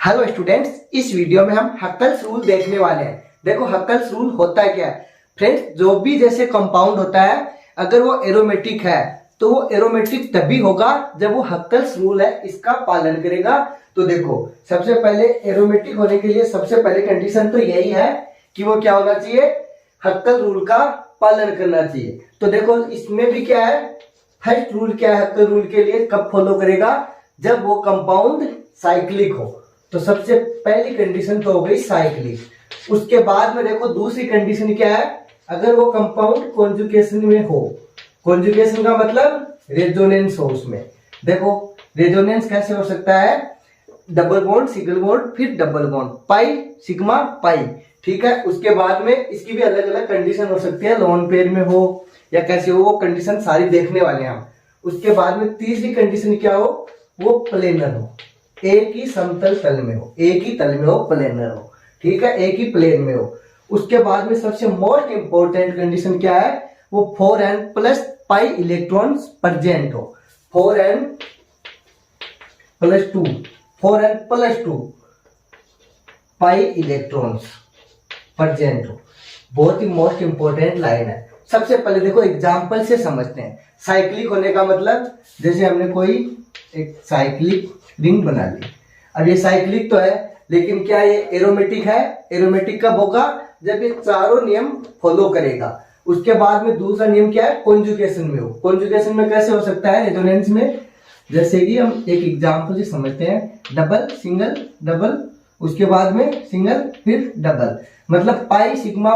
Hello students, इस video में हम हक्कल्स रूल देखने वाले हैं। देखो हक्कल्स रूल होता है क्या है फ्रेंड्स, जो भी जैसे कंपाउंड होता है अगर वो एरोमेटिक है तो वो एरोमेटिक तभी होगा जब वो हक्कल्स रूल है इसका पालन करेगा। तो देखो सबसे पहले एरोमेटिक होने के लिए सबसे पहले कंडीशन तो यही है कि वो क्या होना चाहिए, हक्कल रूल का पालन करना चाहिए। तो देखो इसमें भी क्या है, फर्स्ट रूल क्या है हक्कल रूल के लिए, कब फॉलो करेगा, जब वो कंपाउंड साइक्लिक हो। तो सबसे पहली कंडीशन तो हो गई साइक्लिक। उसके बाद में देखो दूसरी कंडीशन क्या है, अगर वो कंपाउंड कॉन्जुगेशन में हो। कॉन्जुगेशन का मतलब रेजोनेंस हो उसमें। देखो रेजोनेंस कैसे हो सकता है, डबल बॉन्ड सिंगल बॉन्ड फिर double bond, pi sigma pi, ठीक है। उसके बाद में इसकी भी अलग अलग कंडीशन हो सकती है, लोन पेयर में हो या कैसे हो, वो कंडीशन सारी देखने वाले हैं हम। उसके बाद में तीसरी कंडीशन क्या हो, वो प्लेनर हो, एक ही समतल तल में हो, एक ही तल में हो, प्लेनर हो, ठीक है, एक ही प्लेन में हो। उसके बाद में सबसे मोस्ट इंपॉर्टेंट कंडीशन क्या है, वो 4n plus pi electrons present हो। 4n plus 2 4n plus 2 pi electrons present हो। बहुत ही मोस्ट इंपॉर्टेंट लाइन है। सबसे पहले देखो एग्जांपल से समझते हैं। साइक्लिक होने का मतलब, जैसे हमने कोई एक साइक्लिक रिंग बना ली। अब ये साइक्लिक तो है लेकिन क्या ये एरोमेटिक है? एरोमेटिक कब होगा, जब ये चारों नियम फॉलो करेगा। उसके बाद में दूसरा नियम क्या है, कॉन्जुगेशन में हो। कॉन्जुगेशन में कैसे हो सकता है, रेजोनेंस में। जैसे कि हम एक एग्जांपल से समझते हैं, डबल सिंगल डबल, उसके बाद में सिंगल फिर डबल, मतलब पाई सिग्मा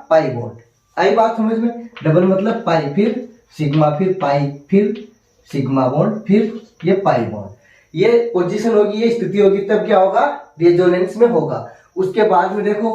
पाई बॉन्ड। आई बात समझ में? डबल मतलब पाई फिर सिग्मा फिर पाई फिर सिग्मा बॉन्ड फिर ये पाई बॉन्ड। ये पोजीशन होगी, ये स्थिति होगी, तब क्या होगा, रेजोनेंस में होगा। उसके बाद में देखो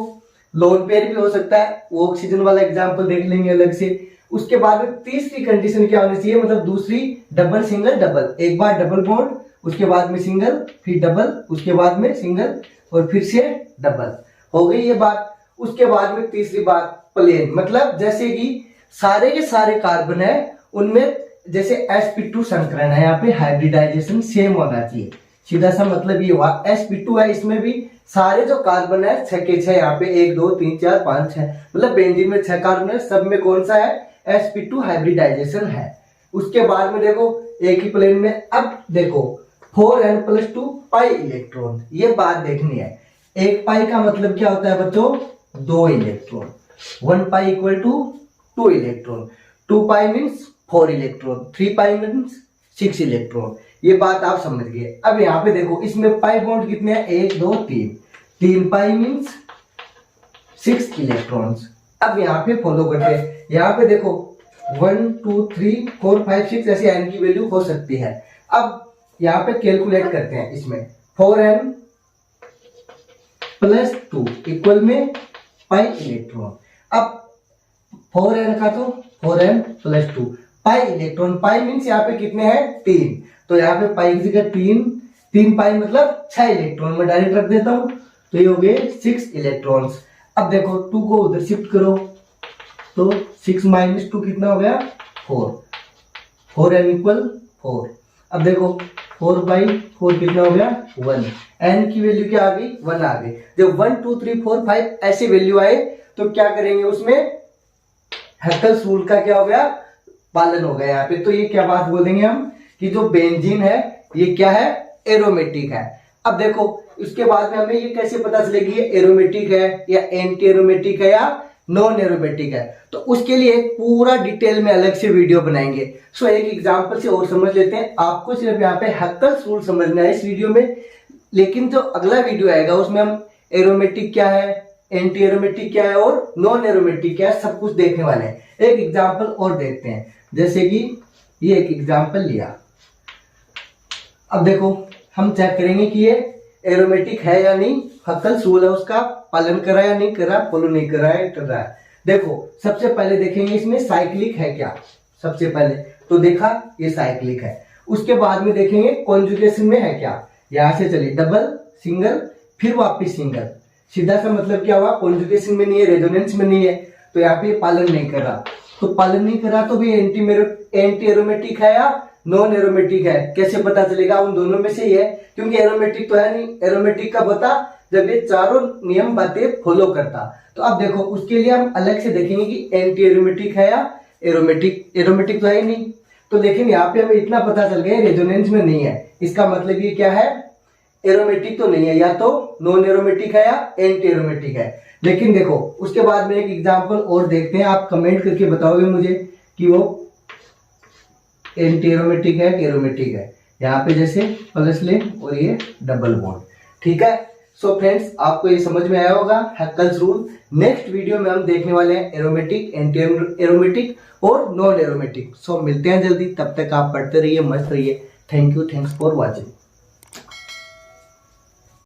लोन पेयर भी हो सकता है, वो ऑक्सीजन वाला एग्जांपल देख लेंगे अलग से। उसके बाद में तीसरी कंडीशन क्या होनी चाहिए, मतलब दूसरी डबल सिंगल डबल, एक बार डबल बॉन्ड उसके बाद में सिंगल फिर डबल उसके बाद में सिंगल और फिर से डबल, हो गई ये बात। उसके बाद में तीसरी बात प्लेन, मतलब जैसे कि सारे के सारे कार्बन है उनमें जैसे sp2 संकरण है, यहाँ पे हाइब्रिडाइजेशन सेम होना चाहिए। सीधा सा मतलब ये हुआ, sp2 है इसमें भी सारे जो कार्बन है 6 के 6, यहाँ पे 1 2 3 4 5 6, मतलब बेंजीन में 6 कार्बन है, सब में कौन सा है, sp2 हाइब्रिडाइजेशन है। उसके बाद में देखो एक ही प्लेन में, अब देखो 4n प्लस 2 पाई इलेक्ट्रॉन, ये बात देखनी है। एक पाई का मतलब क्या होता है बच्चों, 2 electron. 1 pi equal to 2 electron, 2 pi means 4 electron, 3 pi means 6 electron. ये बात आप समझ गए। अब यहाँ पे देखो इसमें पाई बॉन्ड कितने हैं, 1 2 3, 3 पाई मीन्स 6 इलेक्ट्रॉन्स। अब यहाँ पे फॉलो करते हैं, यहाँ पे देखो 1 2 3 4 5 6 ऐसे n की वैल्यू हो सकती है। अब यहाँ पे कैलकुलेट करते हैं, इसमें 4n प्लस 2 इक्वल में पाई इलेक्ट्रॉन। अब 4n का तो 4n प्लस 2 पाई इलेक्ट्रॉन, पाई मीन्स यहाँ पे कितने हैं, 3, तो यहाँ पे पाई की जगह 3 पाई मतलब 6 इलेक्ट्रॉन मैं डायरेक्ट रख देता हूँ, तो ये हो गए 6 इलेक्ट्रॉन्स। अब देखो 2 को उधर शिफ्ट करो तो 6 माइनस 2 कितना हो गया, 4, 4n इक्वल 4। अब देखो 4 बाई 4 कितना हो गया, 1, n की वैल्यू क्या आ गई, 1 आ गई। जब 1 2 3 4 5 ऐसे वैल्यू आए तो क्या करेंगे, उसमें हक्कल्स रूल का क्या हो गया, पालन हो गया यहाँ पे। तो ये क्या बात बोलेंगे हम, कि जो बेंजीन है ये क्या है, एरोमेटिक है। अब देखो उसके बाद में हमें ये कैसे पता चलेगी ये एरोमेटिक है या एंटी एरोमेटिक है या नॉन एरोमेटिक है, तो उसके लिए एक पूरा डिटेल में अलग से वीडियो बनाएंगे। सो एक एग्जांपल से और समझ लेते हैं। आपको सिर्फ यहाँ पे हक्कल्स रूल समझना है इस वीडियो में, लेकिन जो अगला वीडियो आएगा उसमें हम एरोमेटिक क्या है, एंटी एरोमेटिक क्या है और नॉन एरोमेटिक क्या है, सब कुछ देखने वाले हैं। एक एग्जांपल और देखते हैं, जैसे कि ये एक एग्जांपल लिया। अब देखो हम चेक करेंगे कि ये एरोमेटिक है या नहीं, हक्कल्स रूल है उसका पालन कर रहा है या नहीं कर रहा, फॉलो नहीं कर रहा है, कर रहा है। देखो सबसे पहले देखेंगे इसमें साइक्लिक है क्या, सबसे पहले तो देखा ये साइक्लिक है। उसके बाद में देखेंगे कॉन्जुगेशन में है क्या, यहां से चलिए डबल सिंगल फिर वापिस सिंगल, सीधा सा मतलब क्या हुआ, कॉन्जुगेशन में नहीं है, रेजोनेंस में नहीं है, तो यहाँ पे पालन नहीं कर रहा। तो पालन नहीं कर रहा तो भी एंटी एरोमेटिक है या नॉन एरोमेटिक है, कैसे पता चलेगा? उन दोनों में से ही है, क्योंकि एरोमेटिक तो है नहीं। एरोमेटिक कब होता? जब ये चारों नियम बातें फॉलो करता। तो अब देखो उसके लिए हम अलग से देखेंगे कि एंटी एरोमेटिक है या एरोमेटिक। एरोमेटिक तो है ही नहीं, तो लेकिन यहाँ पे हमें इतना पता चल गया रेजोनेंस में नहीं है, इसका मतलब ये क्या है? एरोमेटिक तो नहीं है, या तो नॉन एरोमेटिक है या एंटी एरोमेटिक है। लेकिन देखो उसके बाद में एक एग्जांपल और देखते हैं, आप कमेंट करके बताओगे मुझे कि वो एंटी एरोमेटिक है कि एरोमेटिक है। यहाँ पे जैसे प्लस ले और ये डबल बॉन्ड, ठीक है। सो फ्रेंड्स, आपको ये समझ में आया होगा हैकेल्स रूल। नेक्स्ट वीडियो में हम देखने वाले हैं एरोमेटिक, एंटी एरोमेटिक और नॉन एरोमेटिक। सो मिलते हैं जल्दी, तब तक आप पढ़ते रहिए, मस्त रहिए। Thank you, thanks for watching.